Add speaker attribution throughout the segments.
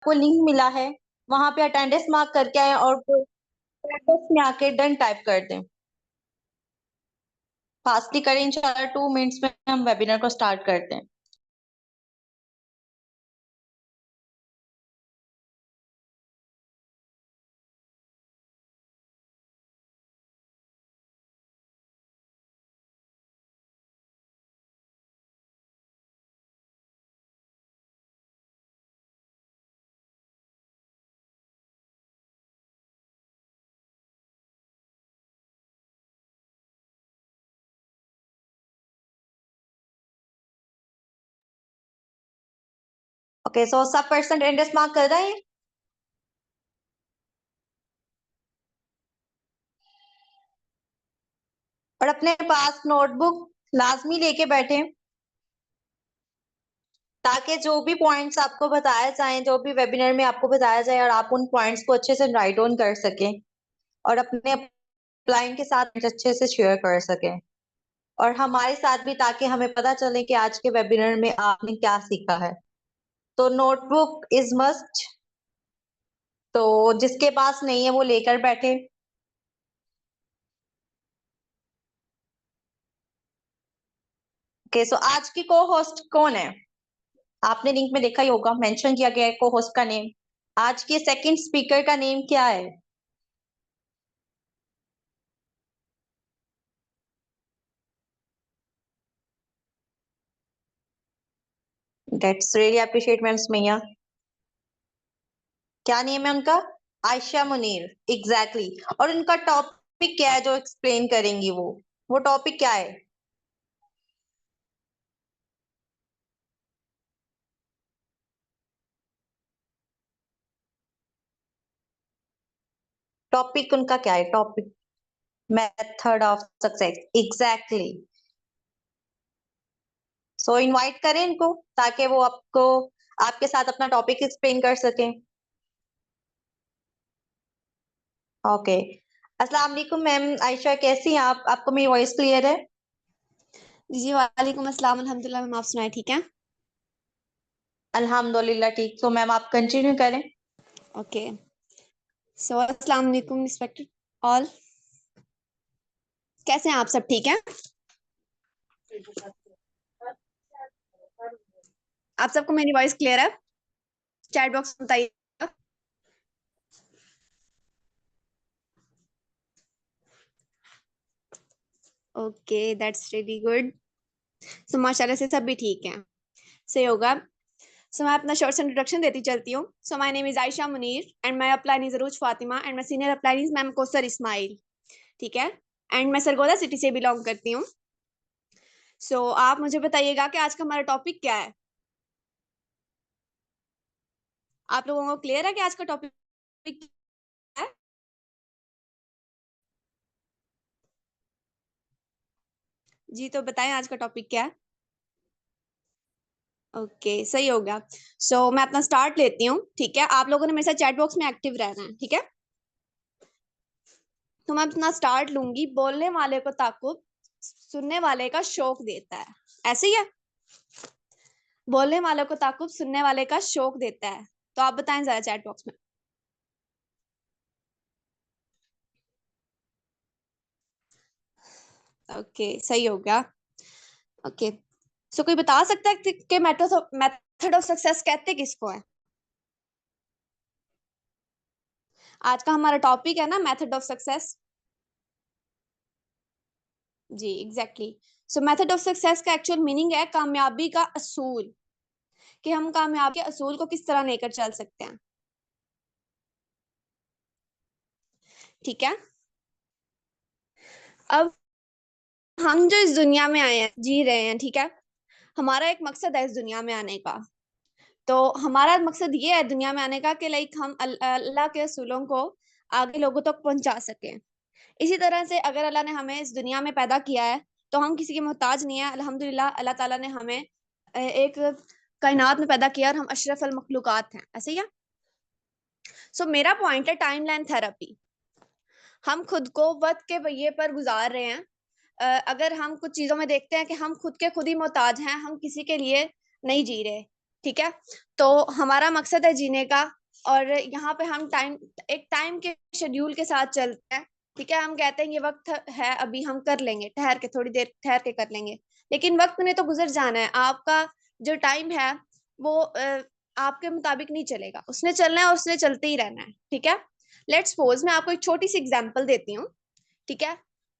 Speaker 1: आपको लिंक मिला है, वहां पे अटेंडेंस मार्क करके आए और चैट बॉक्स में आके डन टाइप कर दें। फास्टली करें, इंशाल्लाह 2 मिनट्स में हम वेबिनार को स्टार्ट करते हैं। ओके, सो सब पर्सन अटेंडेंस मार्क कर रहे हैं। और अपने पास नोटबुक लाजमी लेके बैठे, ताकि जो भी पॉइंट्स आपको बताया जाए, जो भी वेबिनार में आपको बताया जाए, और आप उन पॉइंट्स को अच्छे से राइट ऑन कर सकें और अपने क्लाइंट के साथ अच्छे से शेयर कर सकें, और हमारे साथ भी, ताकि हमें पता चले कि आज के वेबिनार में आपने क्या सीखा है। तो नोटबुक इज मस्ट, तो जिसके पास नहीं है वो लेकर बैठे। ओके, सो आज की को होस्ट कौन है? आपने लिंक में देखा ही होगा, मेंशन किया गया है को होस्ट का नेम। आज के सेकंड स्पीकर का नेम क्या है? That's really appreciate ma'am Sumaiya. क्या नेम है उनका? Ayesha Munir, exactly exactly. और उनका टॉपिक क्या है जो एक्सप्लेन करेंगी वो टॉपिक क्या है? टॉपिक उनका क्या है? Topic method of success, exactly. So invite करें इनको, ताकि वो आपको आपके साथ अपना टॉपिक एक्सप्लेन कर सकें। ओके, अस्सलाम वालेकुम मैम आयशा, कैसी हैं आप? आपको मेरी वॉइस क्लियर है?
Speaker 2: जी वालेकुम अस्सलाम, अल्हम्दुलिल्लाह मैम, आप सुनाए ठीक है?
Speaker 1: अल्हम्दुलिल्लाह ठीक। तो मैम आप कंटिन्यू करें।
Speaker 2: ओके, सो अस्सलाम वालेकुम रिस्पेक्टेड ऑल, कैसे हैं आप? सब ठीक हैं? आप सबको मेरी वॉइस क्लियर है? चैट बॉक्स में बताइए। Okay, that's really good. So माशाल्लाह से सब भी ठीक हैं, सही होगा। सो मैं अपना शॉर्ट इंट्रोडक्शन देती चलती हूँ। So my name is Ayesha Munir and my upline is Arooj Fatima and my senior upline is ma'am Kausar Ismail, ठीक है? एंड मैं सरगोदा सिटी से बिलोंग करती हूँ। सो आप मुझे बताइएगा कि आज का हमारा टॉपिक क्या है? आप लोगों को क्लियर है कि आज का टॉपिक क्या है? जी तो बताएं आज का टॉपिक क्या है। ओके, सही हो गया। सो मैं अपना स्टार्ट लेती हूँ, ठीक है? आप लोगों ने मेरे साथ चैट बॉक्स में एक्टिव रहना है, ठीक है? तो मैं अपना स्टार्ट लूंगी। बोलने वाले को ताकुब सुनने वाले का शौक देता है, ऐसे ही है? बोलने वाले को ताकुब सुनने वाले का शौक देता है। तो आप बताएं जरा चैट बॉक्स में। ओके, सही हो गया। ओके, सो कोई बता सकता है कि मेथड ऑफ सक्सेस कहते किसको है? आज का हमारा टॉपिक है ना मेथड ऑफ सक्सेस। जी exactly. So method of success का एक्चुअल मीनिंग है कामयाबी का असूल, कि हम कामयाबी के असूल को किस तरह लेकर चल सकते हैं, ठीक है? अब हम जो इस दुनिया में आए हैं, जी रहे हैं, ठीक है? हमारा एक मकसद है इस दुनिया में आने का। तो हमारा मकसद ये है दुनिया में आने का कि लाइक हम अल्लाह के असूलों को आगे लोगों तक पहुंचा सकें। इसी तरह से अगर अल्लाह ने हमें इस दुनिया में पैदा किया है तो हम किसी के मोहताज नहीं है। अल्हम्दुलिल्लाह अल्लाह ताला ने हमें एक कायनात में पैदा किया और हम अशरफ अल मखलूकात हैं, ऐसे ही है? सो मेरा पॉइंट है टाइम लाइन थेरेपी। हम खुद को वक्त के पहिए पर गुजार रहे हैं। अगर हम कुछ चीजों में देखते हैं कि हम खुद के खुद ही मोहताज हैं, हम किसी के लिए नहीं जी रहे, ठीक है। तो हमारा मकसद है जीने का, और यहाँ पे हम एक टाइम के शेड्यूल के साथ चलते हैं। ठीक है, हम कहते हैं ये वक्त है, अभी हम कर लेंगे, ठहर के, थोड़ी देर ठहर के कर लेंगे, लेकिन वक्त ने तो गुजर जाना है। आपका जो टाइम है वो आपके मुताबिक नहीं चलेगा, उसने चलना है और उसने चलते ही रहना है। ठीक है, लेट्स सपोज मैं आपको एक छोटी सी एग्जांपल देती हूँ। ठीक है,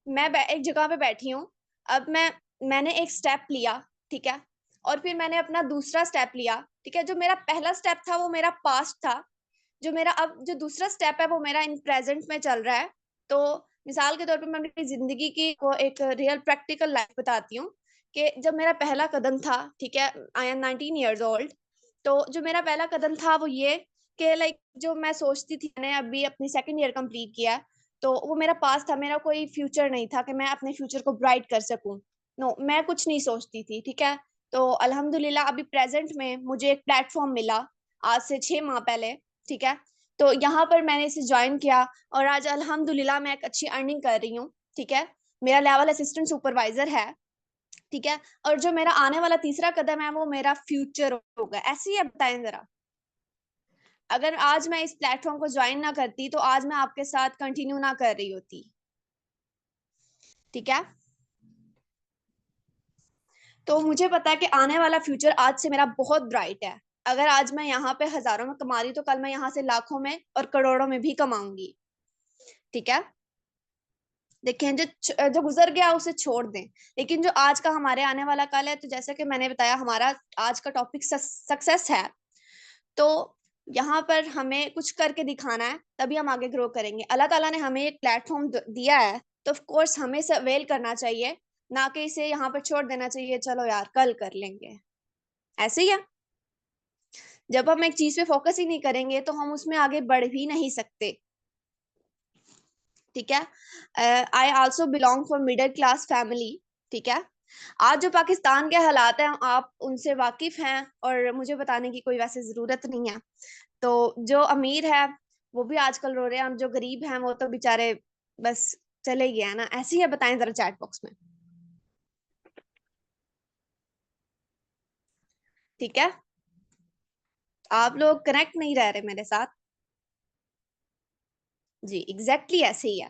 Speaker 2: मैं एक जगह पे बैठी हूँ। अब मैंने एक स्टेप लिया। ठीक है, और फिर मैंने अपना दूसरा स्टेप लिया। ठीक है, जो मेरा पहला स्टेप था वो मेरा पास्ट था, जो मेरा अब जो दूसरा स्टेप है वो मेरा इन प्रेजेंट में चल रहा है। तो मिसाल के तौर पे मैं अपनी जिंदगी की को एक रियल प्रैक्टिकल लाइफ बताती हूँ कि जब मेरा पहला कदम था, ठीक है, आई एम 19 years old। तो जो मेरा पहला कदम था वो ये कि लाइक जो मैं सोचती थी, मैंने अभी अपनी सेकंड ईयर कंप्लीट किया है, तो वो मेरा पास था, मेरा कोई फ्यूचर नहीं था कि मैं अपने फ्यूचर को ब्राइट कर सकूं। नो, मैं कुछ नहीं सोचती थी। ठीक है, तो अल्हम्दुलिल्लाह अभी प्रेजेंट में मुझे एक प्लेटफॉर्म मिला आज से 6 माह पहले। ठीक है, तो यहाँ पर मैंने इसे ज्वाइन किया, और आज अल्हम्दुलिल्लाह मैं एक अच्छी अर्निंग कर रही हूँ। ठीक है, मेरा लेवल असिस्टेंट सुपरवाइजर है। ठीक है, और जो मेरा आने वाला तीसरा कदम है वो मेरा फ्यूचर होगा। ऐसे ही है, बताएं जरा, अगर आज मैं इस प्लेटफॉर्म को ज्वाइन ना करती तो आज मैं आपके साथ कंटिन्यू ना कर रही होती। ठीक है, तो मुझे पता है कि आने वाला फ्यूचर आज से मेरा बहुत ब्राइट है। अगर आज मैं यहाँ पे हजारों में कमा रही तो कल मैं यहाँ से लाखों में और करोड़ों में भी कमाऊंगी। ठीक है, देखें, जो जो गुजर गया उसे छोड़ दें, लेकिन जो आज का हमारे आने वाला कल है, तो जैसे कि मैंने बताया हमारा आज का टॉपिक सक्सेस है। तो यहाँ पर हमें कुछ करके दिखाना है, तभी हम आगे ग्रो करेंगे। अल्लाह ताला ने हमें एक प्लेटफॉर्म दिया है, तो ऑफ कोर्स हमें इसे अवेल करना चाहिए, ना कि इसे यहाँ पर छोड़ देना चाहिए, चलो यार कल कर लेंगे। ऐसे ही है, जब हम एक चीज पे फोकस ही नहीं करेंगे तो हम उसमें आगे बढ़ भी नहीं सकते। ठीक है, I also belong for middle class family. ठीक है, आज जो पाकिस्तान के हालात हैं आप उनसे वाकिफ हैं, और मुझे बताने की कोई वैसे जरूरत नहीं है। तो जो अमीर है वो भी आजकल रो रहे हैं, और जो गरीब हैं वो तो बेचारे बस चले गए हैं ना। ऐसे ही है, बताएं जरा चैट बॉक्स में। ठीक है, आप लोग कनेक्ट नहीं रह रहे मेरे साथ। जी, एग्जैक्टली ऐसे ही है।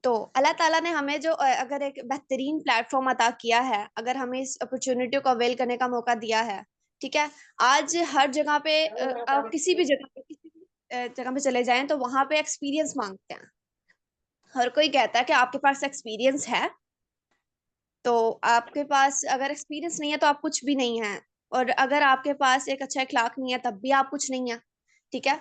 Speaker 2: तो अल्लाह ताला ने हमें जो अगर एक बेहतरीन प्लेटफॉर्म अता किया है, अगर हमें इस अपॉर्चुनिटी को अवेल करने का मौका दिया है। ठीक है, आज हर जगह पे आप किसी भी जगह पे, किसी भी जगह पे चले जाएं तो वहां पे एक्सपीरियंस मांगते हैं। हर कोई कहता है कि आपके पास एक्सपीरियंस है। तो आपके पास अगर एक्सपीरियंस नहीं है तो आप कुछ भी नहीं है, और अगर आपके पास एक अच्छा इखलाक नहीं है तब भी आप कुछ नहीं है। ठीक है,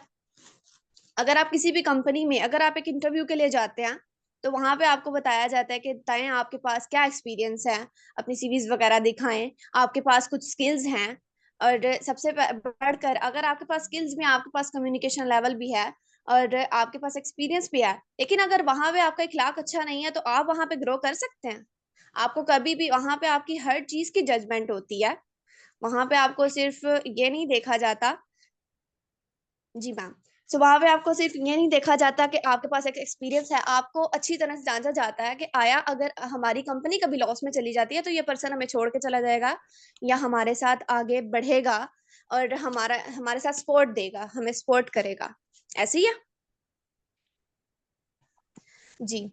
Speaker 2: अगर आप किसी भी कंपनी में, अगर आप एक इंटरव्यू के लिए जाते हैं तो वहां पे आपको बताया जाता है कि बताएं आपके पास क्या एक्सपीरियंस है, अपनी सीवीज वगैरह दिखाएं, आपके पास कुछ स्किल्स हैं। और सबसे बढ़कर अगर आपके पास स्किल्स भी हैं, आपके पास कम्युनिकेशन लेवल भी है, और आपके पास एक्सपीरियंस भी है, लेकिन अगर वहां पे आपका इखलाक अच्छा नहीं है तो आप वहां पे ग्रो कर सकते हैं? आपको कभी भी वहां पे आपकी हर चीज की जजमेंट होती है। वहां पे आपको सिर्फ ये नहीं देखा जाता। जी मैम, सो वहां पे आपको सिर्फ ये नहीं देखा जाता कि आपके पास एक एक्सपीरियंस है, आपको अच्छी तरह से जांचा जाता है कि आया अगर हमारी कंपनी कभी लॉस में चली जाती है तो ये पर्सन हमें छोड़ के चला जाएगा या हमारे साथ आगे बढ़ेगा, और हमारे साथ सपोर्ट देगा, हमें सपोर्ट करेगा। ऐसे ही है। जी,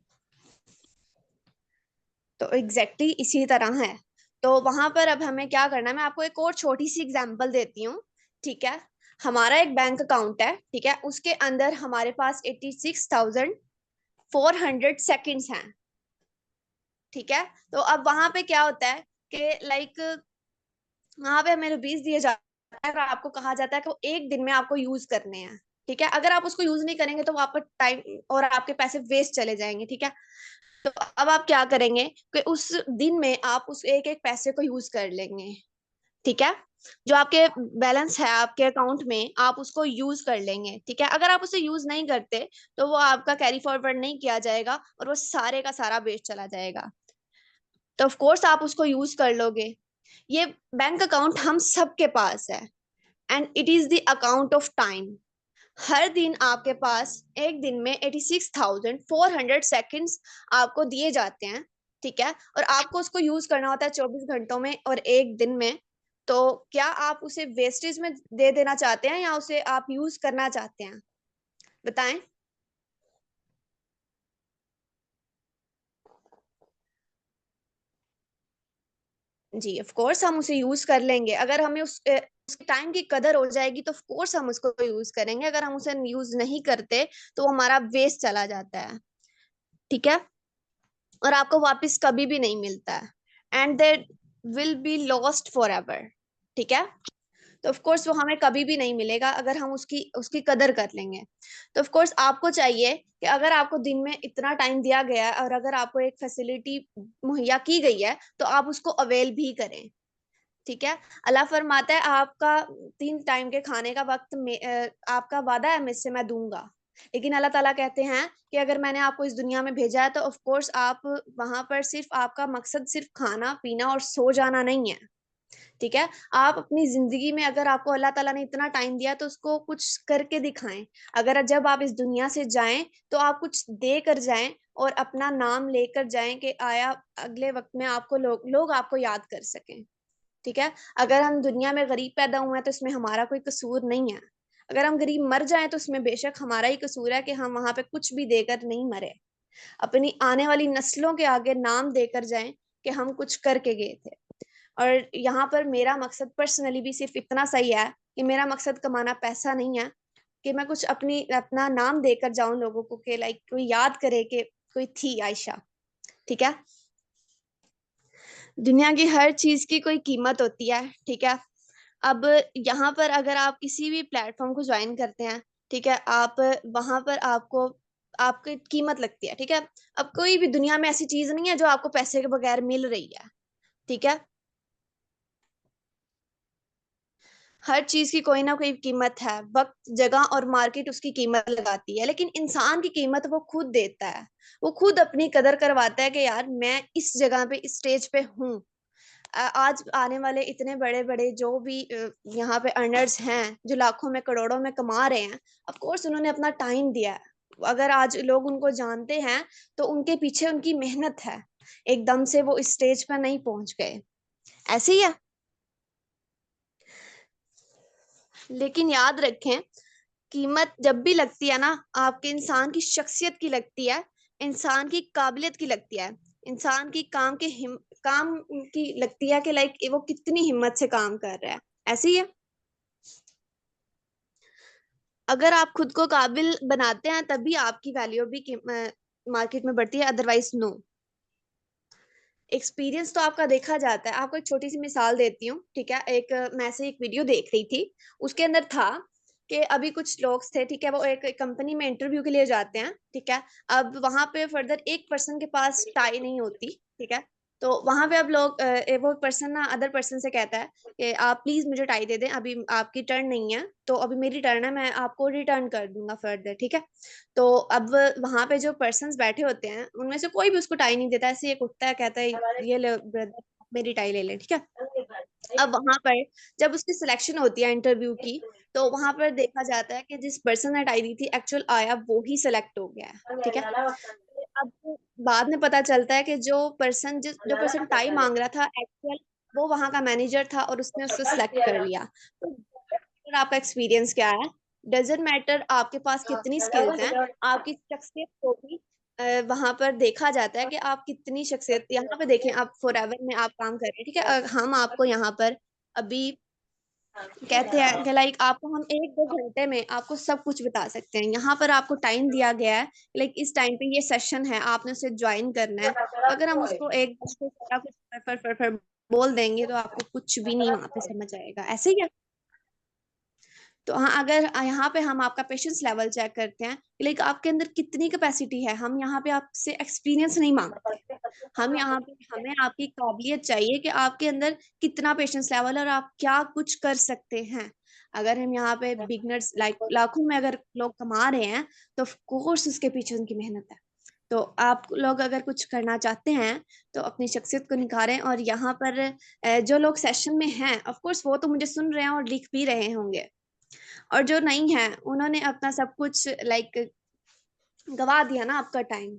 Speaker 2: तो एग्जैक्टली इसी तरह है। तो वहां पर अब हमें क्या करना है, मैं आपको एक और छोटी सी एग्जांपल देती हूँ। ठीक है, हमारा एक बैंक अकाउंट है। ठीक है, उसके अंदर हमारे पास 86,400 हैं। ठीक है, तो अब वहां पे क्या होता है कि लाइक वहां पे हमें रुपीज दिए जाते हैं और आपको कहा जाता है कि वो एक दिन में आपको यूज करने हैं। ठीक है, अगर आप उसको यूज नहीं करेंगे तो आपका टाइम और आपके पैसे वेस्ट चले जाएंगे। ठीक है, तो अब आप क्या करेंगे कि उस दिन में आप उस एक एक पैसे को यूज कर लेंगे। ठीक है, जो आपके बैलेंस है आपके अकाउंट में आप उसको यूज कर लेंगे। ठीक है, अगर आप उसे यूज नहीं करते तो वो आपका कैरी फॉरवर्ड नहीं किया जाएगा और वो सारे का सारा वेस्ट चला जाएगा। तो ऑफ कोर्स आप उसको यूज कर लोगे। ये बैंक अकाउंट हम सबके पास है, and it is the account of time. हर दिन आपके पास एक दिन में 86,400 आपको दिए जाते हैं। ठीक है, और आपको उसको यूज करना होता है 24 घंटों में और एक दिन में। तो क्या आप उसे वेस्टेज में दे देना चाहते हैं या उसे आप यूज करना चाहते हैं? बताएं। जी ऑफ कोर्स हम उसे यूज कर लेंगे। अगर हमें उस टाइम की कदर हो जाएगी तो ऑफ कोर्स हम उसको यूज करेंगे। अगर हम उसे यूज नहीं करते तो वो हमारा वेस्ट चला जाता है, ठीक है, और आपको वापस कभी भी नहीं मिलता है, and they will be lost for ever, ठीक है। तो ऑफ कोर्स वो हमें कभी भी नहीं मिलेगा अगर हम उसकी उसकी कदर कर लेंगे। तो ऑफ कोर्स आपको चाहिए कि अगर आपको दिन में इतना टाइम दिया गया है और अगर आपको एक फैसिलिटी मुहैया की गई है तो आप उसको अवेल भी करें, ठीक है। अल्लाह फरमाता है आपका 3 टाइम के खाने का वक्त आपका वादा है मुझसे मैं दूंगा। लेकिन अल्लाह ताला कहते हैं कि अगर मैंने आपको इस दुनिया में भेजा है तो ऑफ कोर्स आप वहां पर सिर्फ आपका मकसद सिर्फ खाना पीना और सो जाना नहीं है, ठीक है। आप अपनी जिंदगी में अगर आपको अल्लाह ताला ने इतना टाइम दिया तो उसको कुछ करके दिखाएं। अगर जब आप इस दुनिया से जाएं तो आप कुछ दे कर जाएं और अपना नाम लेकर जाएं कि आया अगले वक्त में आपको लोग आपको याद कर सकें, ठीक है। अगर हम दुनिया में गरीब पैदा हुए हैं तो इसमें हमारा कोई कसूर नहीं है। अगर हम गरीब मर जाएं तो उसमें बेशक हमारा ही कसूर है कि हम वहां पे कुछ भी देकर नहीं मरे। अपनी आने वाली नस्लों के आगे नाम देकर जाएं कि हम कुछ करके गए थे। और यहाँ पर मेरा मकसद पर्सनली भी सिर्फ इतना सही है कि मेरा मकसद कमाना पैसा नहीं है, कि मैं कुछ अपना नाम देकर जाऊं लोगों को कि लाइक कोई याद करे कि कोई थी आयशा, ठीक है। दुनिया की हर चीज की कोई कीमत होती है, ठीक है। अब यहाँ पर अगर आप किसी भी प्लेटफॉर्म को ज्वाइन करते हैं, ठीक है, आप वहां पर आपको आपकी कीमत लगती है, ठीक है। अब कोई भी दुनिया में ऐसी चीज नहीं है जो आपको पैसे के बगैर मिल रही है, ठीक है। हर चीज की कोई ना कोई कीमत है, वक्त जगह और मार्केट उसकी कीमत लगाती है, लेकिन इंसान की कीमत वो खुद देता है। वो खुद अपनी कदर करवाता है कि यार मैं इस जगह पे इस स्टेज पे हूँ। आज आने वाले इतने बड़े बड़े जो भी यहाँ पे अर्नर्स हैं जो लाखों में करोड़ों में कमा रहे हैं, ऑफ कोर्स उन्होंने अपना टाइम दिया है। अगर आज लोग उनको जानते हैं तो उनके पीछे उनकी मेहनत है, एकदम से वो इस स्टेज पर नहीं पहुंच गए, ऐसे ही है। लेकिन याद रखें, कीमत जब भी लगती है ना, आपके इंसान की शख्सियत की लगती है, इंसान की काबिलियत की लगती है, इंसान की काम की लगती है कि लाइक वो कितनी हिम्मत से काम कर रहा है, ऐसे ही है। अगर आप खुद को काबिल बनाते हैं तभी आपकी वैल्यू भी मार्केट में बढ़ती है, अदरवाइज नो। एक्सपीरियंस तो आपका देखा जाता है। आपको एक छोटी सी मिसाल देती हूँ, ठीक है। मैं से एक वीडियो देख रही थी, उसके अंदर था कि अभी कुछ लोग थे, ठीक है, वो एक कंपनी में इंटरव्यू के लिए जाते हैं, ठीक है। अब वहां पे फर्दर एक पर्सन के पास टाई नहीं होती, ठीक है। तो वहां पे अब लोग वो पर्सन ना अदर पर्सन से कहता है कि आप प्लीज मुझे टाई दे दें, अभी आपकी टर्न नहीं है, तो अभी मेरी टर्न है, मैं आपको रिटर्न कर दूंगा फर्दर, ठीक है। तो अब वहां पे जो पर्सन्स बैठे होते हैं उनमें से कोई भी उसको टाई नहीं देता, ऐसे एक उठता है, कहता है ये ले ब्रदर मेरी टाई ले ले, ठीक है। अब वहां पर जब उसकी सिलेक्शन होती है इंटरव्यू की, तो वहां पर देखा जाता है कि जिस पर्सन ने टाई दी थी एक्चुअल आया वो ही सिलेक्ट हो गया है, ठीक है। अब बाद में पता चलता है कि जो पर्सन टाई मांग रहा था एक्चुअल वो वहां का मैनेजर था और उसने उसको सिलेक्ट कर लिया। तो आपका एक्सपीरियंस क्या है, डजेंट मैटर आपके पास कितनी स्किल्स हैं, आपकी शख्सियत को भी वहां पर देखा जाता है कि आप कितनी शख्सियत। यहाँ पे देखें, आप फॉरएवर में आप काम कर रहे हैं, ठीक है। हम आपको यहाँ पर अभी कहते हैं कि लाइक आपको हम 1-2 घंटे में आपको सब कुछ बता सकते हैं। यहाँ पर आपको टाइम दिया गया है, लाइक इस टाइम पे ये सेशन है, आपने उसे ज्वाइन करना है। तो अगर हम उसको एक घंटे सारा कुछ फर बोल देंगे तो आपको कुछ भी नहीं वहां पे समझ आएगा, ऐसे ही है। तो हाँ, अगर यहाँ पे हम आपका पेशेंस लेवल चेक करते हैं, लाइक आपके अंदर कितनी कैपेसिटी है। हम यहाँ पे आपसे एक्सपीरियंस नहीं मांगते, हम यहाँ पे हमें आपकी काबिलियत चाहिए कि आपके अंदर कितना पेशेंस लेवल है और आप क्या कुछ कर सकते हैं। अगर हम यहाँ पे बिगनर्स लाइक लाखों में अगर लोग कमा रहे हैं तो ऑफ कोर्स उसके पीछे उनकी मेहनत है। तो आप लोग अगर कुछ करना चाहते हैं तो अपनी शख्सियत को निखारें। और यहाँ पर जो लोग सेशन में हैं ऑफ कोर्स वो तो मुझे सुन रहे हैं और लिख भी रहे होंगे, और जो नहीं है उन्होंने अपना सब कुछ लाइक गवा दिया ना आपका टाइम।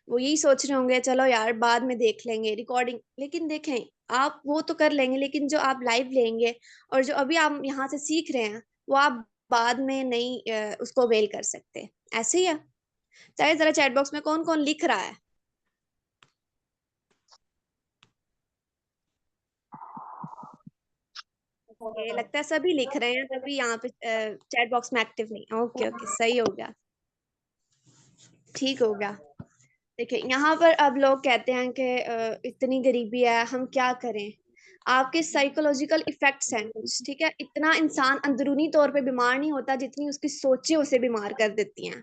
Speaker 2: वो यही सोच रहे होंगे चलो यार बाद में देख लेंगे रिकॉर्डिंग, लेकिन देखें आप वो तो कर लेंगे, लेकिन जो आप लाइव लेंगे और जो अभी आप यहाँ से सीख रहे हैं वो आप बाद में नहीं उसको अवेल कर सकते। ऐसे ही है। चाहे जरा चैट बॉक्स में कौन कौन लिख रहा है? ओके, लगता है सभी लिख रहे हैं, तभी यहाँ पे चैट बॉक्स में एक्टिव नहीं। ओके ओके, सही हो गया, ठीक हो गया। देखिए यहाँ पर अब लोग कहते हैं कि इतनी गरीबी है, हम क्या करें। आपके साइकोलॉजिकल इफेक्ट्स हैं कुछ, ठीक है। इतना इंसान अंदरूनी तौर पे बीमार नहीं होता जितनी उसकी सोचें उसे बीमार कर देती हैं,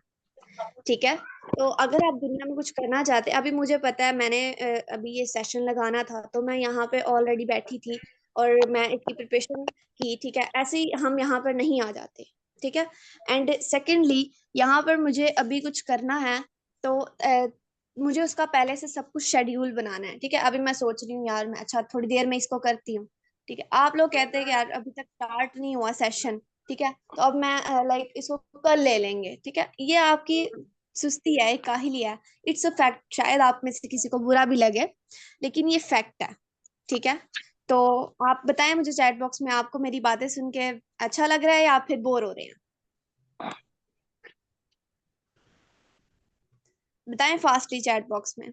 Speaker 2: ठीक है। तो अगर आप दुनिया में कुछ करना चाहते हैं, अभी मुझे पता है, मैंने अभी ये सेशन लगाना था तो मैं यहाँ पे ऑलरेडी बैठी थी और मैं इसकी प्रिपरेशन की, ठीक है। ऐसे ही हम यहाँ पर नहीं आ जाते, ठीक है। एंड सेकेंडली, यहाँ पर मुझे अभी कुछ करना है तो मुझे उसका पहले से सब कुछ शेड्यूल बनाना है, ठीक है। अभी मैं सोच रही हूँ यार मैं अच्छा थोड़ी देर में इसको करती हूँ, ठीक है। आप लोग कहते हैं कि यार अभी तक स्टार्ट नहीं हुआ सेशन, ठीक है, तो अब मैं लाइक इसको कल ले लेंगे, ठीक है। ये आपकी सुस्ती है, काहिली है। इट्स अ फैक्ट, शायद आप में से किसी को बुरा भी लगे, लेकिन ये फैक्ट है, ठीक है। तो आप बताएं मुझे चैट बॉक्स में, आपको मेरी बातें सुन के अच्छा लग रहा है या फिर बोर हो रहे हैं? बताएं फास्टली चैट बॉक्स में।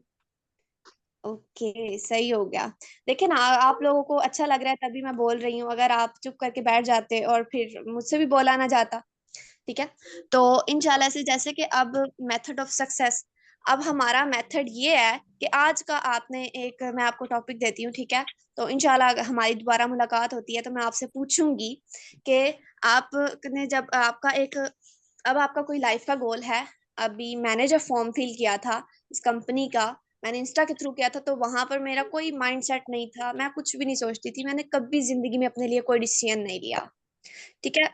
Speaker 2: ओके, सही हो गया। देखिए ना, आप लोगों को अच्छा लग रहा है तभी मैं बोल रही हूँ। अगर आप चुप करके बैठ जाते और फिर मुझसे भी बोला ना जाता, ठीक है। तो इंशाल्लाह से, जैसे कि अब मेथड ऑफ सक्सेस, अब हमारा मेथड ये है कि आज का आपने एक, मैं आपको टॉपिक देती हूँ, ठीक है। तो इंशाल्लाह अगर हमारी दोबारा मुलाकात होती है तो मैं आपसे पूछूंगी कि आपने जब आपका एक, अब आपका कोई लाइफ का गोल है। अभी मैंने जब फॉर्म फिल किया था इस कंपनी का, मैंने इंस्टा के थ्रू किया था, तो वहां पर मेरा कोई माइंडसेट नहीं था, मैं कुछ भी नहीं सोचती थी, मैंने कभी जिंदगी में अपने लिए कोई डिसीजन नहीं लिया, ठीक है।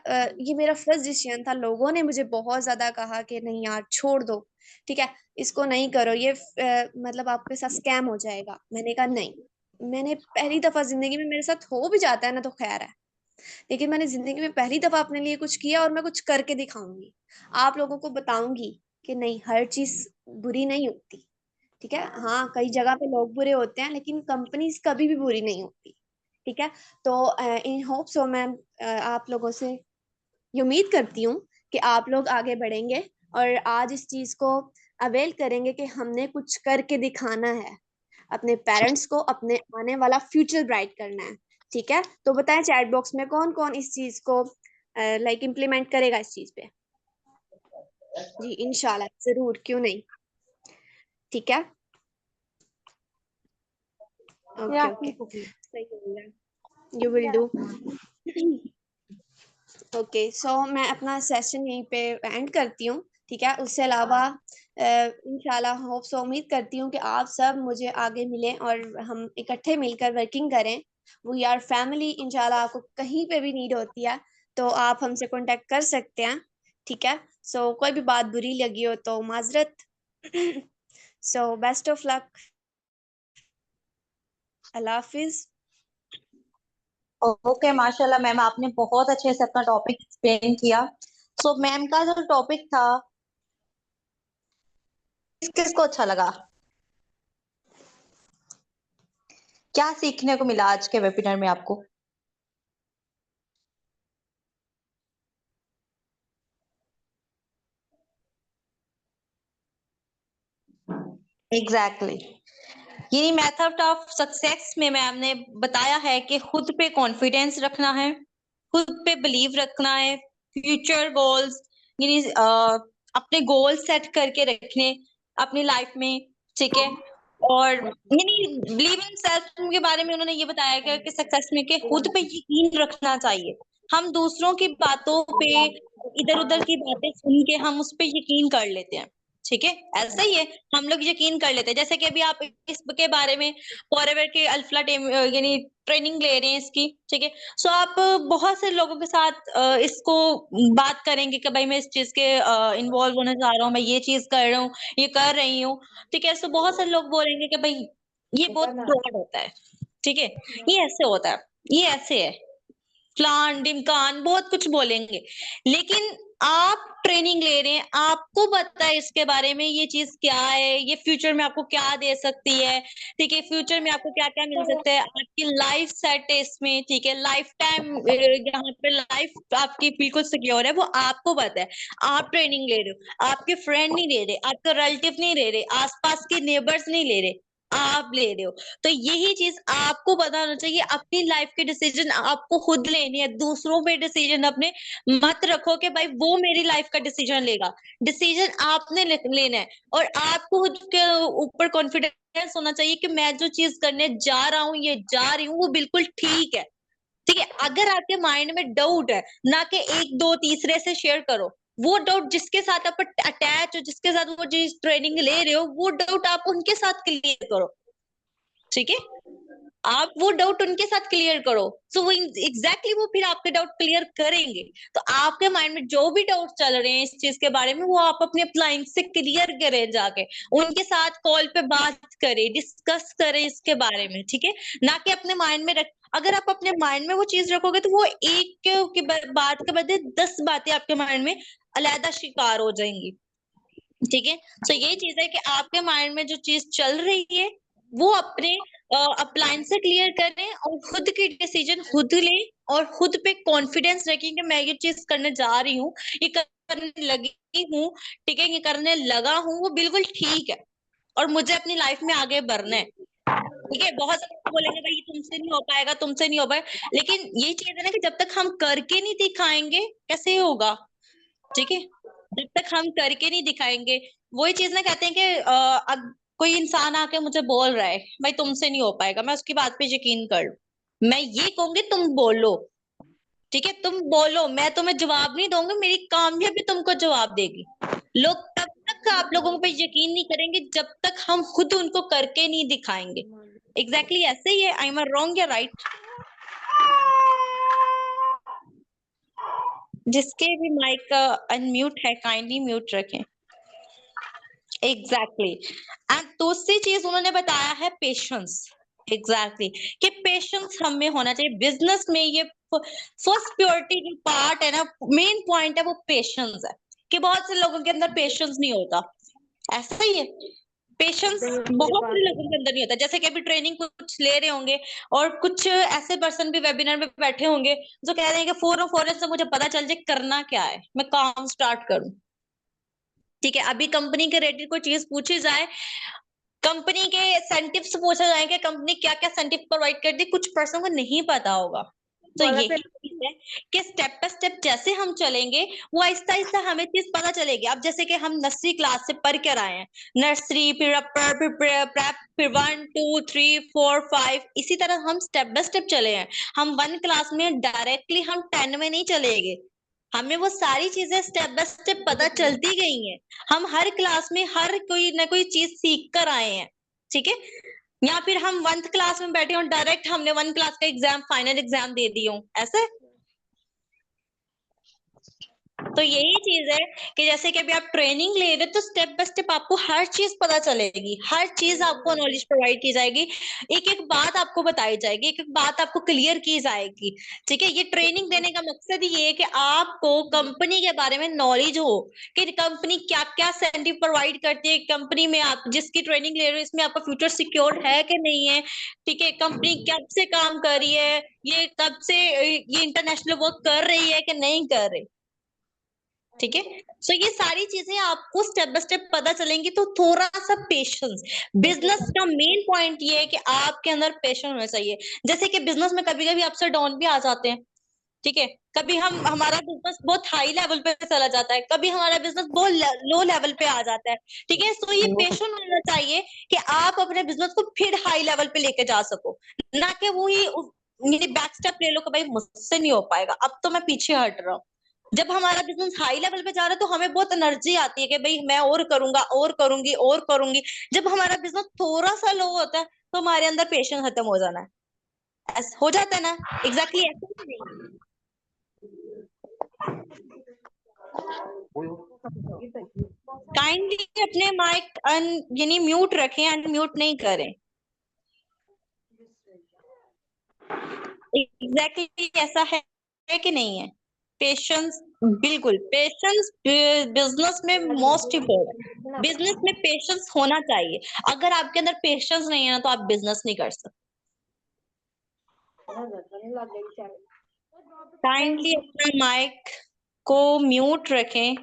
Speaker 2: ये मेरा फर्स्ट डिसीजन था। लोगों ने मुझे बहुत ज्यादा कहा कि नहीं यार छोड़ दो, ठीक है, इसको नहीं करो, ये मतलब आपके साथ स्कैम हो जाएगा। मैंने कहा नहीं, मैंने पहली दफा जिंदगी में, मेरे साथ हो भी जाता है ना तो खैर है, लेकिन मैंने जिंदगी में पहली दफा अपने लिए कुछ किया और मैं कुछ करके दिखाऊंगी। आप लोगों को बताऊंगी कि नहीं, हर चीज बुरी नहीं होती, ठीक है। हाँ, कई जगह पे लोग बुरे होते हैं, लेकिन कंपनीज कभी भी बुरी नहीं होती, ठीक है। तो इन होप सो मैं आप लोगों से ये उम्मीद करती हूँ कि आप लोग आगे बढ़ेंगे और आज इस चीज को अवेल करेंगे कि हमने कुछ करके दिखाना है, अपने पेरेंट्स को, अपने आने वाला फ्यूचर ब्राइट करना है, ठीक है। तो बताएं चैट बॉक्स में कौन कौन इस चीज को लाइक इम्प्लीमेंट करेगा इस चीज पे। जी इंशाल्लाह, जरूर, क्यों नहीं, ठीक है। ओके ओके, सही होगा, यू विल डू। ओके, सो मैं अपना सेशन यहीं पे एंड करती हूँ, ठीक है। उससे अलावा इंशाल्लाह होप सो, उम्मीद करती हूँ कि आप सब मुझे आगे मिलें और हम इकट्ठे मिलकर वर्किंग करें। We are family. इंशाल्लाह आपको कहीं पे भी नीड होती है तो आप हमसे कांटेक्ट कर सकते हैं, ठीक है। सो कोई भी बात बुरी लगी हो तो माजरत। सो बेस्ट ऑफ लक, अल्लाह हाफिज।
Speaker 1: ओके, माशाल्लाह मैम, आपने बहुत अच्छे से अपना टॉपिक एक्सप्लेन किया। सो मैम का जो टॉपिक था, किसको अच्छा लगा? क्या सीखने को मिला आज के वेबिनार में आपको? एग्जैक्टली यही मेथड ऑफ सक्सेस में मैम ने बताया है कि खुद पे कॉन्फिडेंस रखना है, खुद पे बिलीव रखना है, फ्यूचर गोल्स यानी अपने गोल सेट करके रखने अपनी लाइफ में, ठीक है। और यानी बिलीव इन सेल्फ के बारे में उन्होंने ये बताया गया कि सक्सेस में कि खुद पे यकीन रखना चाहिए। हम दूसरों की बातों पे, इधर उधर की बातें सुन के हम उस पे यकीन कर लेते हैं, ठीक है। ऐसा ही है, हम लोग यकीन कर लेते हैं। जैसे कि अभी आप इसके बारे में फॉरएवर के अल्फा टीम यानी ट्रेनिंग ले रहे हैं इसकी, ठीक है। सो आप बहुत से लोगों के साथ इसको बात करेंगे कि भाई मैं इस चीज के इन्वॉल्व होने जा रहा हूँ, मैं ये चीज कर रहा हूँ, ये कर रही हूँ, ठीक है। सो बहुत से लोग बोलेंगे कि भाई ये बहुत फ्रॉड होता है, ठीक है, ये ऐसे होता है, ये ऐसे है, फलान ढिमकान बहुत कुछ बोलेंगे। लेकिन आप ट्रेनिंग ले रहे हैं, आपको पता है इसके बारे में ये चीज क्या है, ये फ्यूचर में आपको क्या दे सकती है, ठीक है, फ्यूचर में आपको क्या क्या मिल सकता है, आपकी लाइफ सेट है इसमें, ठीक है, लाइफ टाइम यहाँ पे लाइफ आपकी बिल्कुल सिक्योर है, वो आपको पता है। आप ट्रेनिंग ले रहे हो, आपके फ्रेंड नहीं ले रहे, आपके रिलेटिव नहीं ले रहे, आसपास के नेबर्स नहीं ले रहे, आप ले रहे हो। तो यही चीज आपको पता होना चाहिए, अपनी लाइफ के डिसीजन आपको खुद लेनी है, दूसरों पे डिसीजन अपने मत रखो कि भाई वो मेरी लाइफ का डिसीजन लेगा। डिसीजन आपने लेना है, और आपको खुद के ऊपर कॉन्फिडेंस होना चाहिए कि मैं जो चीज करने जा रहा हूँ, ये जा रही हूँ, वो बिल्कुल ठीक है। ठीक है, अगर आपके माइंड में डाउट है, ना कि एक दो तीसरे से शेयर करो, वो डाउट जिसके साथ आप अटैच हो, जिसके साथ वो चीज ट्रेनिंग ले रहे हो, वो डाउट आप उनके साथ क्लियर करो। ठीक है, आप वो डाउट उनके साथ क्लियर करो, सो वो एग्जैक्टली वो फिर आपके डाउट क्लियर करेंगे। तो आपके माइंड में जो भी डाउट चल रहे हैं इस चीज के बारे में, वो आप अपने क्लाइंट से क्लियर करें, जाके उनके साथ कॉल पे बात करें, डिस्कस करें इसके बारे में, ठीक है, ना कि अपने माइंड में रख। अगर आप अपने माइंड में वो चीज रखोगे, तो वो एक की बात के बदले 10 बातें आपके माइंड में अलहदा शिकार हो जाएंगी। ठीक है, तो यही चीज है कि आपके माइंड में जो चीज चल रही है, वो अपने अपलाइन से क्लियर करें, और खुद की डिसीजन खुद लें, और खुद पे कॉन्फिडेंस रखें कि मैं ये चीज करने जा रही हूँ, ये करने लगी हूँ, ठीक है, ये करने लगा हूँ, वो बिल्कुल ठीक है, और मुझे अपनी लाइफ में आगे बढ़ना है। ठीक है, बहुत सारे लोग बोलेंगे भाई तुमसे नहीं हो पाएगा, तुमसे नहीं हो पाएगा, लेकिन ये चीज है ना कि जब तक हम करके नहीं दिखाएंगे, कैसे होगा। ठीक है, जब तक हम करके नहीं दिखाएंगे, वही चीज ना, कहते हैं कि अब कोई इंसान आके मुझे बोल रहा है भाई तुमसे नहीं हो पाएगा, मैं उसकी बात पे यकीन कर लूं, मैं ये कहूंगी तुम बोलो, ठीक है, तुम बोलो, मैं तुम्हें जवाब नहीं दूंगी, मेरी कामयाबी तुमको जवाब देगी। लोग तब तक आप लोगों पे यकीन नहीं करेंगे जब तक हम खुद उनको करके नहीं दिखाएंगे। एग्जैक्टली ऐसे ही है, आई एम रॉन्ग या राइट? जिसके भी माइक अनम्यूट है, काइंडली म्यूट रखें। एग्जैक्टली, एंड दूसरी चीज उन्होंने बताया है पेशेंस। एग्जैक्टली, कि पेशेंस हमें होना चाहिए बिजनेस में। ये फर्स्ट प्योरिटी जो पार्ट है ना, मेन पॉइंट है, वो पेशेंस है, कि बहुत से लोगों के अंदर पेशेंस नहीं होता। ऐसा ही है, पेशेंस बहुत से लोगों के अंदर नहीं होता। जैसे कि अभी ट्रेनिंग कुछ ले रहे होंगे, और कुछ ऐसे पर्सन भी वेबिनार में बैठे होंगे जो कह रहे हैं कि फौरन फौरन से मुझे पता चल जाए करना क्या है, मैं काम स्टार्ट करूं। ठीक है, अभी कंपनी के रिलेटेड कोई चीज पूछी जाए, कंपनी के इंसेंटिव्स पूछा जाए कि कंपनी क्या क्या इंसेंटिव प्रोवाइड करती है, कुछ पर्सन को नहीं पता होगा। तो यही चीज है कि स्टेप बाय स्टेप जैसे हम चलेंगे, वो आहिस्ता आहिस्ता हमें चीज पता चलेगी। अब जैसे कि हम नर्सरी क्लास से पढ़ कर आए हैं, नर्सरी, फिर अपर, फिर प्रेप, फिर 1 2 3 4 5, इसी तरह हम स्टेप बाय स्टेप चले हैं। हम 1 क्लास में डायरेक्टली हम 10 में नहीं चलेंगे, हमें वो सारी चीजें स्टेप बाय स्टेप पता चलती गई हैं। हम हर क्लास में हर कोई ना कोई चीज सीख कर आए हैं। ठीक है, या फिर हम 1th क्लास में बैठे और डायरेक्ट हमने 1 क्लास का एग्जाम, फाइनल एग्जाम दे दी हो, ऐसे। तो यही चीज है कि जैसे कि अभी आप ट्रेनिंग ले रहे हो, तो स्टेप बाय स्टेप आपको हर चीज पता चलेगी, हर चीज आपको नॉलेज प्रोवाइड की जाएगी, एक एक बात आपको बताई जाएगी, एक एक बात आपको क्लियर की जाएगी। ठीक है, ये ट्रेनिंग देने का मकसद ये है कि आपको कंपनी के बारे में नॉलेज हो, कि कंपनी क्या क्या इंसेंटिव प्रोवाइड करती है, कंपनी में आप जिसकी ट्रेनिंग ले रहे हो इसमें आपका फ्यूचर सिक्योर है कि नहीं है। ठीक है, कंपनी कब से काम कर रही है, ये कब से ये इंटरनेशनल वर्क कर रही है कि नहीं कर रही। ठीक है, सो ये सारी चीजें आपको स्टेप बाय स्टेप पता चलेंगी। तो थोड़ा सा पेशेंस, बिजनेस का मेन पॉइंट ये है कि आपके अंदर पेशेंस होना चाहिए। जैसे कि बिजनेस में कभी कभी अप्स और डाउन भी आ जाते हैं। ठीक है, कभी हम हमारा बिजनेस बहुत हाई लेवल पे चला जाता है, कभी हमारा बिजनेस बहुत लो लेवल पे आ जाता है। ठीक है, सो ये पेशेंस होना चाहिए कि आप अपने बिजनेस को फिर हाई लेवल पे लेके जा सको, ना कि वही मेरी बैक स्टेप ले लो कि भाई मुझसे नहीं हो पाएगा, अब तो मैं पीछे हट रहा हूँ। जब हमारा बिजनेस हाई लेवल पे जा रहा है, तो हमें बहुत एनर्जी आती है कि भाई मैं और करूंगा, और करूंगी, और करूंगी। जब हमारा बिजनेस थोड़ा सा लो होता है, तो हमारे अंदर पेशेंस खत्म हो जाना है, हो जाता है ना। एग्जैक्टली ऐसे। काइंडली अपने माइक अन यानी म्यूट रखें, अनम्यूट नहीं करें। एग्जैक्टली ऐसा है कि नहीं है? पेशेंस, बिल्कुल पेशेंस बिजनेस में मोस्ट इम्पोर्टेंट। बिजनेस में पेशेंस होना चाहिए। अगर आपके अंदर पेशेंस नहीं है ना तो आप बिजनेस नहीं कर सकते। काइंडली अपना माइक को म्यूट रखें।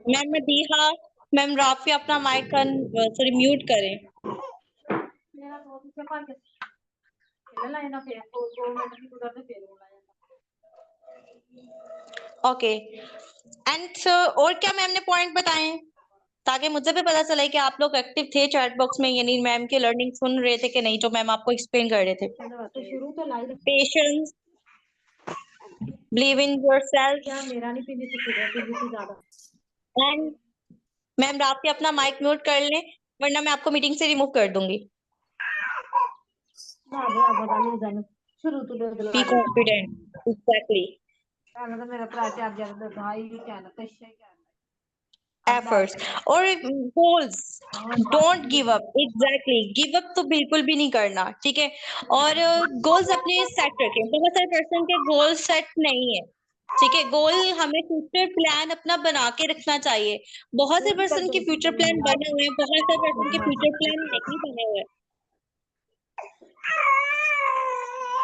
Speaker 1: मैम मदीहा, मैम राफिया अपना माइक सॉरी म्यूट करें। ओके एंड और क्या मैम ने पॉइंट बताए हैं ताकि मुझे भी पता चले कि आप लोग एक्टिव थे चैट बॉक्स में, यानी मैम की लर्निंग सुन रहे थे कि नहीं, जो मैम आपको एक्सप्लेन कर रहे थे। Patience, believe in yourself and ma'am Rafia अपना माइक म्यूट कर लें वरना मैं आपको मीटिंग से रिमूव कर दूंगी। Be confident, exactly. एफर्ट्स और goals, don't give up. Exactly, give up तो बिल्कुल भी नहीं करना, ठीक है। और गोल्स अपने सेट रखें। बहुत सारे पर्सन के गोल सेट नहीं है, ठीक है। गोल हमें फ्यूचर प्लान अपना बना के रखना चाहिए। बहुत से पर्सन के फ्यूचर प्लान बने हुए हैं, बहुत से पर्सन के फ्यूचर प्लान नहीं बने हुए।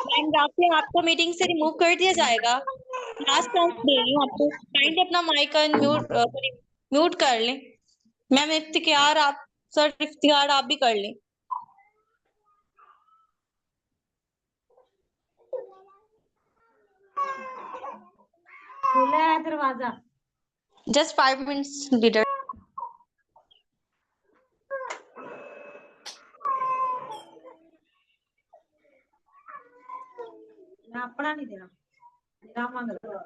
Speaker 1: मैम राफिया आपको मीटिंग से रिमूव कर दिया जाएगा। लास्ट चांस दे रही हूँ आपको, काइंडली अपना माइक म्यूट म्यूट कर लें। मैम इफ्तिखार, आप सर इफ्तिखार आप भी कर लें।
Speaker 3: खुला है दरवाजा।
Speaker 1: Just 5 minutes leader.
Speaker 3: मैं अपना नहीं देना, मेरा मांग रहा।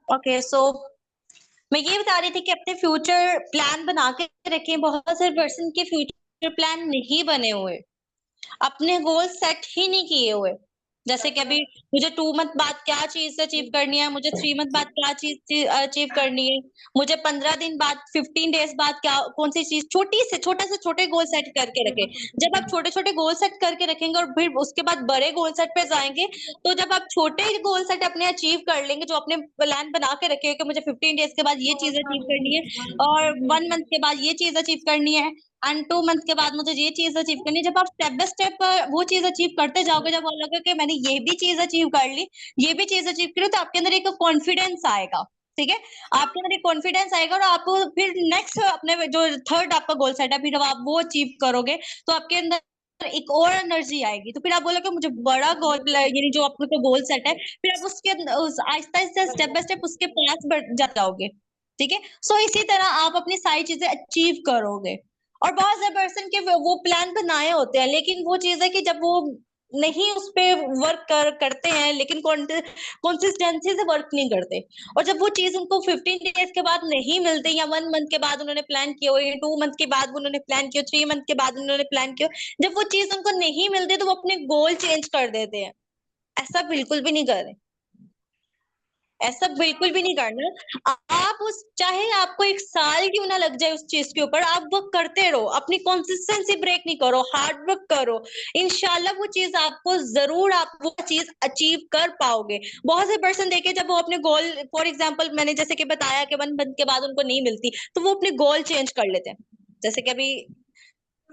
Speaker 1: ओके सो मैं ये बता रही थी कि अपने फ्यूचर प्लान बना के रखें। बहुत सारे पर्सन के फ्यूचर प्लान नहीं बने हुए, अपने गोल सेट ही नहीं किए हुए। जैसे कि अभी मुझे 2 मंथ बाद क्या चीज अचीव करनी है, मुझे 3 मंथ बाद क्या चीज अचीव करनी है, मुझे 15 दिन बाद, 15 डेज बाद क्या कौन सी चीज, छोटे से छोटे गोल सेट करके रखें। जब आप छोटे छोटे गोल सेट करके रखेंगे और फिर उसके बाद बड़े गोल सेट पे जाएंगे, तो जब आप छोटे गोल सेट अपने अचीव कर लेंगे, जो अपने प्लान बना के रखे कि मुझे 15 डेज के बाद ये चीज अचीव करनी है और 1 मंथ के बाद ये चीज अचीव करनी है एंड 2 मंथ के बाद मुझे ये चीज अचीव करनी है। जब आप स्टेप बाय स्टेप वो चीज अचीव करते जाओगे, जब आपको लगेगा कि मैंने ये भी चीज अचीव कर ली, ये भी चीज अचीव करी, तो आपके अंदर एक कॉन्फिडेंस आएगा। ठीक है, आपके अंदर एक कॉन्फिडेंस आएगा और आपको फिर नेक्स्ट अपने जो थर्ड आपका गोल सेट है, फिर जब आप वो अचीव करोगे तो आपके अंदर एक और एनर्जी आएगी, तो फिर आप बोलोगे मुझे बड़ा गोल, यानी जो आपका गोल सेट है, फिर आप उसके Aahista Aahista step by step उसके पास बढ़ जाओगे। ठीक है, सो इसी तरह आप अपनी सारी चीजें अचीव करोगे। और बहुत सारे पर्सन के वो प्लान बनाए होते हैं, लेकिन वो चीज है कि जब वो नहीं उस पे वर्क करते हैं, लेकिन कंसिस्टेंसी से वर्क नहीं करते, और जब वो चीज उनको 15 डेज के बाद नहीं मिलती, या 1 मंथ के बाद उन्होंने प्लान किया हो, या 2 मंथ के बाद उन्होंने प्लान किया, 3 मंथ के बाद उन्होंने प्लान किया, जब वो चीज उनको नहीं मिलती तो वो अपने गोल चेंज कर देते हैं। ऐसा बिल्कुल भी नहीं करें, ऐसा बिल्कुल भी नहीं करना। आप उस, चाहे आपको 1 साल क्यों ना लग जाए उस चीज के ऊपर, आप वर्क करते रहो, अपनी कंसिस्टेंसी ब्रेक नहीं करो, हार्ड वर्क करो, इंशाल्लाह वो चीज आपको जरूर, आप वो चीज अचीव कर पाओगे। बहुत से पर्सन देखे, जब वो अपने गोल, फॉर एग्जाम्पल मैंने जैसे कि बताया कि 1 मंथ के बाद उनको नहीं मिलती, तो वो अपने गोल चेंज कर लेते हैं। जैसे कि अभी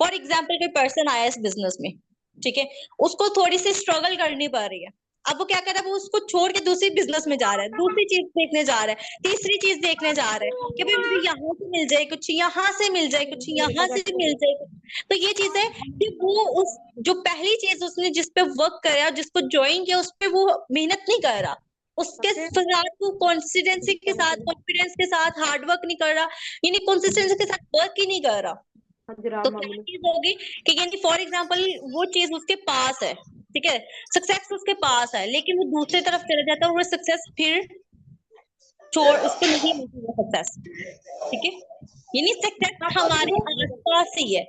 Speaker 1: फॉर एग्जाम्पल कोई पर्सन आया इस बिजनेस में, ठीक है, उसको थोड़ी सी स्ट्रगल करनी पड़ रही है, अब वो क्या कर रहा है, वो उसको छोड़ के दूसरी बिजनेस में जा रहा है, दूसरी चीज देखने जा रहा है, तीसरी चीज देखने जा रहा है कि भाई मुझे यहाँ से मिल जाए कुछ, यहाँ से मिल जाए कुछ, यहाँ से मिल जाए कुछ। तो ये चीज है कि वो उस जो पहली चीज उसने जिस पे वर्क करा, जिसको ज्वाइन किया, उस पे वो मेहनत नहीं कर रहा, उसके साथ वो कॉन्सिडेंसी के साथ, कॉन्फिडेंस के साथ हार्ड वर्क नहीं कर रहा, यानी कंसिस्टेंसी के साथ वर्क ही नहीं कर रहा। तो क्या चीज होगी कि यानी फॉर एग्जाम्पल वो चीज उसके पास है, ठीक है, सक्सेस उसके पास है, लेकिन वो दूसरी तरफ चला जाता है और वो सक्सेस फिर छोड़, उसको नहीं मिलती वो सक्सेस। ठीक है, यानी सक्सेस हमारे आसपास ही है,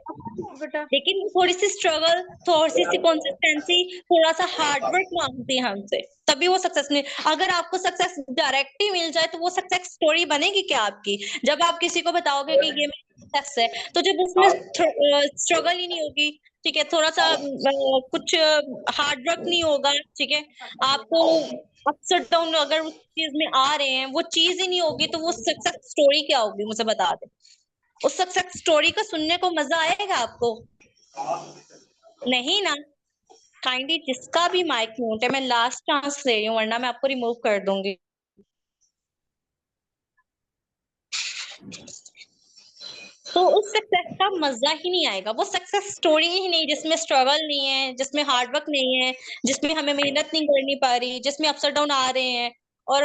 Speaker 1: लेकिन वो थोड़ी सी स्ट्रगल, थोड़ी सी कंसिस्टेंसी, थोड़ा सा हार्ड वर्क मांगती है हमसे, तभी वो सक्सेस नहीं। अगर आपको सक्सेस डायरेक्ट ही मिल जाए तो वो सक्सेस स्टोरी बनेगी क्या आपकी? जब आप किसी को बताओगे कि ये मेरी सक्सेस है, तो जब उसमें स्ट्रगल ही नहीं होगी, ठीक है, थोड़ा सा कुछ हार्ड वर्क नहीं होगा, ठीक है, आपको अप्स और डाउन अगर उस चीज में आ रहे हैं, वो चीज ही नहीं होगी, तो वो सक्सेस स्टोरी क्या होगी, मुझे बता दे। उस सक्सेस स्टोरी को सुनने को मजा आएगा आपको? नहीं ना। काइंडली जिसका भी माइक म्यूट है, मैं लास्ट चांस दे रही हूँ, वरना मैं आपको रिमूव कर दूंगी। तो उस सक्सेस का मजा ही नहीं आएगा, वो सक्सेस स्टोरी ही नहीं जिसमें स्ट्रगल नहीं है, जिसमें हार्ड वर्क नहीं है, जिसमें हमें मेहनत नहीं करनी पा रही, जिसमें अप्स और डाउन आ रहे हैं, और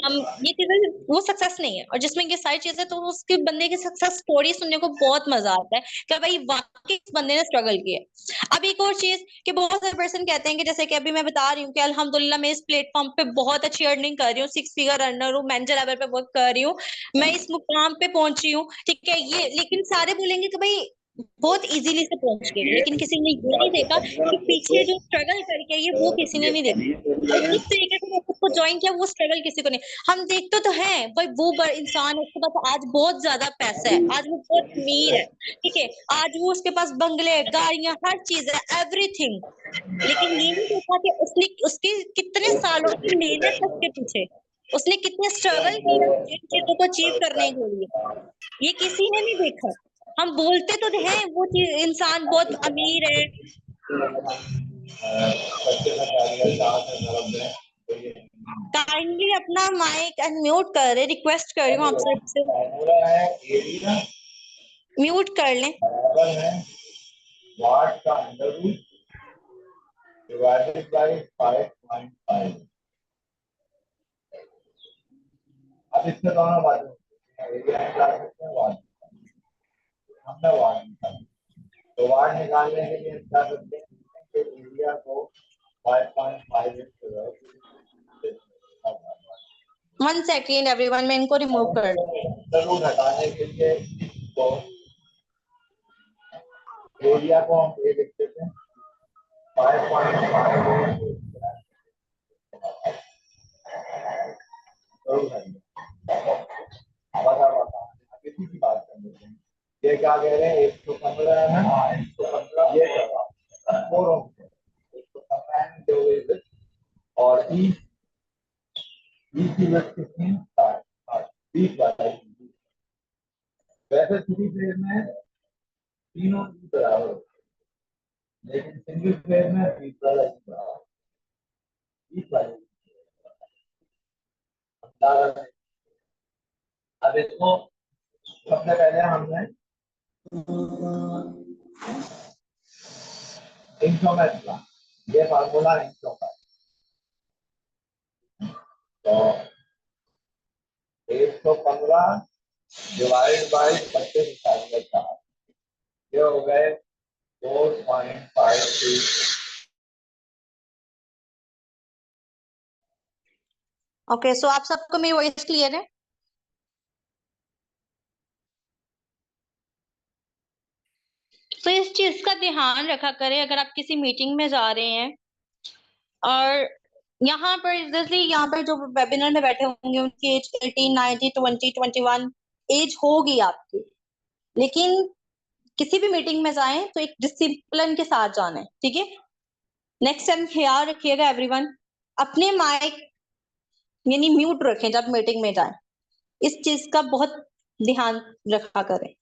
Speaker 1: हम ये चीजें, वो सक्सेस नहीं है। और जिसमें ये सारी चीजें, तो उसके बंदे की सक्सेस स्टोरी सुनने को बहुत मजा आता है कि भाई वाकई इस बंदे ने स्ट्रगल किया। अब एक और चीज कि बहुत सारे पर्सन कहते हैं कि जैसे कि अभी मैं बता रही हूँ कि अल्हम्दुलिल्लाह मैं इस प्लेटफॉर्म पे बहुत अच्छी अर्निंग कर रही हूँ, 6 फिगर अर्नर हूँ, मैनेजर लेवल पे वर्क कर रही हूँ, मैं इस मुकाम पे पहुंची हूँ, ठीक है, ये, लेकिन सारे बोलेंगे कि भाई बहुत इजीली से पहुंच गए, लेकिन किसी ने ये नहीं देखा कि पीछे जो स्ट्रगल करके ये वो किसी ने नहीं देखा, और किस तरीके से वो उसको ज्वाइन किया, वो स्ट्रगल किसी को नहीं। हम देखते तो हैं भाई वो बड़ा इंसान है, उसके पास आज बहुत ज्यादा पैसा है, आज वो बहुत अमीर है, ठीक है, आज वो उसके पास बंगले, गाड़ियां, हर चीज है, एवरीथिंग, लेकिन ये नहीं देखा कि उसने उसके कितने सालों की मेहनत है उसके पीछे, उसने कितने स्ट्रगल किया इन चीजों को अचीव करने के लिए, ये किसी ने नहीं देखा। हम बोलते तो हैं वो चीज, इंसान बहुत अमीर है। काइंडली अपना माइक अनम्यूट कर रहे, रिक्वेस्ट कर रही हूँ आप सबसे, म्यूट कर लें।
Speaker 4: Divided by 5.5। अब इससे दोनों बातें एरिया निकाल सकते हैं, वार्ड हमने वार्ड निकाला, तो वार्ड निकालने के लिए क्या करते हैं कि एरिया को 5.5
Speaker 1: 1 सेकेंड एवरीवन, मैं इनको रिमूव कर लूं।
Speaker 4: जरूर हटाने के लिए इसको एरिया को हम ए लिख देते हैं 5.5 किसी की बात कर लेते हैं। ये क्या कह रहे हैं 115 है, 115 ये 115 और ई की लिमिट कितनी है 20 वाला। वैसे थ्री फेज में तीनों बराबर, लेकिन सिंगल फेज में 20 वाला 20 वाला अब इसको सबसे पहले हमने इंस्ट्रूमेंट का ये फार्मूला इंस्ट्रो का, तो 115 डिवाइड बाई 25/4 ये हो गए 4.52।
Speaker 1: ओके, सो आप सबको मेरी वॉइस क्लियर है? तो इस चीज का ध्यान रखा करें अगर आप किसी मीटिंग में जा रहे हैं और यहाँ पर जैसे यहाँ पर जो वेबिनार में बैठे होंगे उनकी एज 18, 19, 20, 21 एज होगी आपकी, लेकिन किसी भी मीटिंग में जाएं तो एक डिसिप्लिन के साथ जाना है, ठीक है? नेक्स्ट टाइम ख्याल रखिएगा एवरीवन, अपने माइक यानी म्यूट रखें जब मीटिंग में जाएं, इस चीज का बहुत ध्यान रखा करें।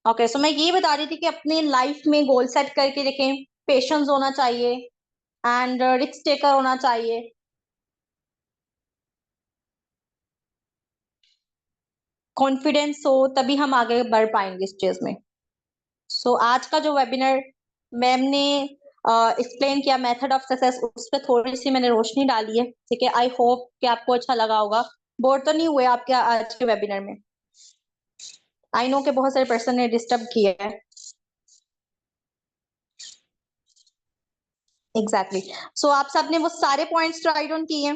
Speaker 1: ओके, सो मैं ये बता रही थी कि अपने लाइफ में गोल सेट करके रखें, पेशेंस होना चाहिए एंड रिस्क टेकर होना चाहिए। कॉन्फिडेंस हो तभी हम आगे बढ़ पाएंगे इस चीज में। सो आज का जो वेबिनार मैम ने एक्सप्लेन किया मेथड ऑफ सक्सेस, उस पर थोड़ी सी मैंने रोशनी डाली है, ठीक है? आई होप कि आपको अच्छा लगा होगा। बोर तो नहीं हुए आपके आज के वेबिनार में? आई नो कि बहुत सारे पर्सन ने डिस्टर्ब किया है। एग्जैक्टली सो आप सबने वो सारे पॉइंट्स राइट ऑन किए हैं।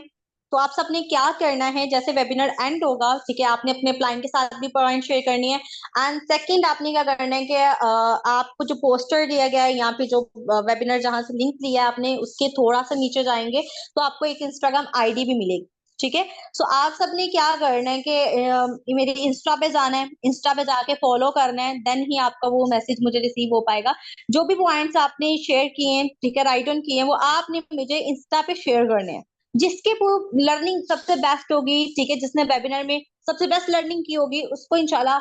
Speaker 1: तो आप सबने क्या करना है, जैसे वेबिनार एंड होगा, ठीक है, आपने अपने क्लाइंट के साथ भी पॉइंट शेयर करनी है। एंड सेकंड आपने क्या करना है कि आपको जो पोस्टर दिया गया है यहाँ पे, जो वेबिनार जहां से लिंक लिया है आपने, उसके थोड़ा सा नीचे जाएंगे तो आपको एक इंस्टाग्राम आईडी भी मिलेगी, ठीक है? सो आप सबने क्या करना है कि मेरे इंस्टा पे जाना है, इंस्टा पे जाके फॉलो करना है, देन ही आपका वो मैसेज मुझे रिसीव हो पाएगा। जो भी पॉइंट्स आपने शेयर किए हैं, ठीक है, राइट ऑन किए हैं, वो आपने मुझे इंस्टा पे शेयर करने हैं। जिसके लर्निंग सबसे बेस्ट होगी, ठीक है, जिसने वेबिनार में सबसे बेस्ट लर्निंग की होगी, उसको इंशाल्लाह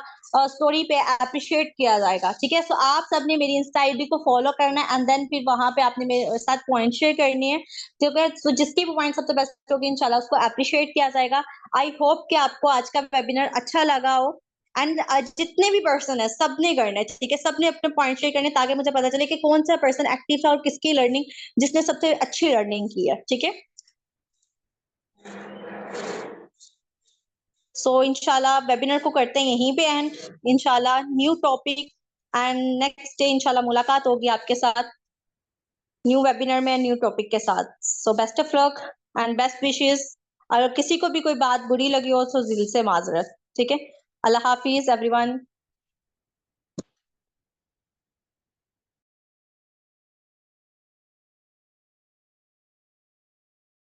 Speaker 1: स्टोरी पे अप्रिशिएट किया जाएगा, ठीक है? सो आप सबने मेरी इंस्टा आईडी को फॉलो करना है एंड देन फिर वहां पे आपने मेरे साथ पॉइंट शेयर करनी है, ठीक है? सो जिसकी भी पॉइंट सबसे बेस्ट होगी इंशाल्लाह उसको अप्रिशिएट किया जाएगा। आई होप कि आपको आज का वेबिनार अच्छा लगा हो एंड जितने भी पर्सन है सबने करना है, ठीक है? सबने अपने पॉइंट शेयर करने, ताकि मुझे पता चले कि कौन सा पर्सन एक्टिव था और किसकी लर्निंग, जिसने सबसे अच्छी लर्निंग की है, ठीक है? सो इंशाल्लाह वेबिनार को करते हैं यहीं पे एंड, इंशाल्लाह new topic and next day इंशाल्लाह मुलाकात होगी आपके साथ न्यू वेबिनार में, न्यू टॉपिक के साथ। सो best of luck and best wishes. अगर किसी को भी कोई बात बुरी लगी हो तो दिल से माजरत, ठीक है? अल्लाह हाफिज एवरीवन।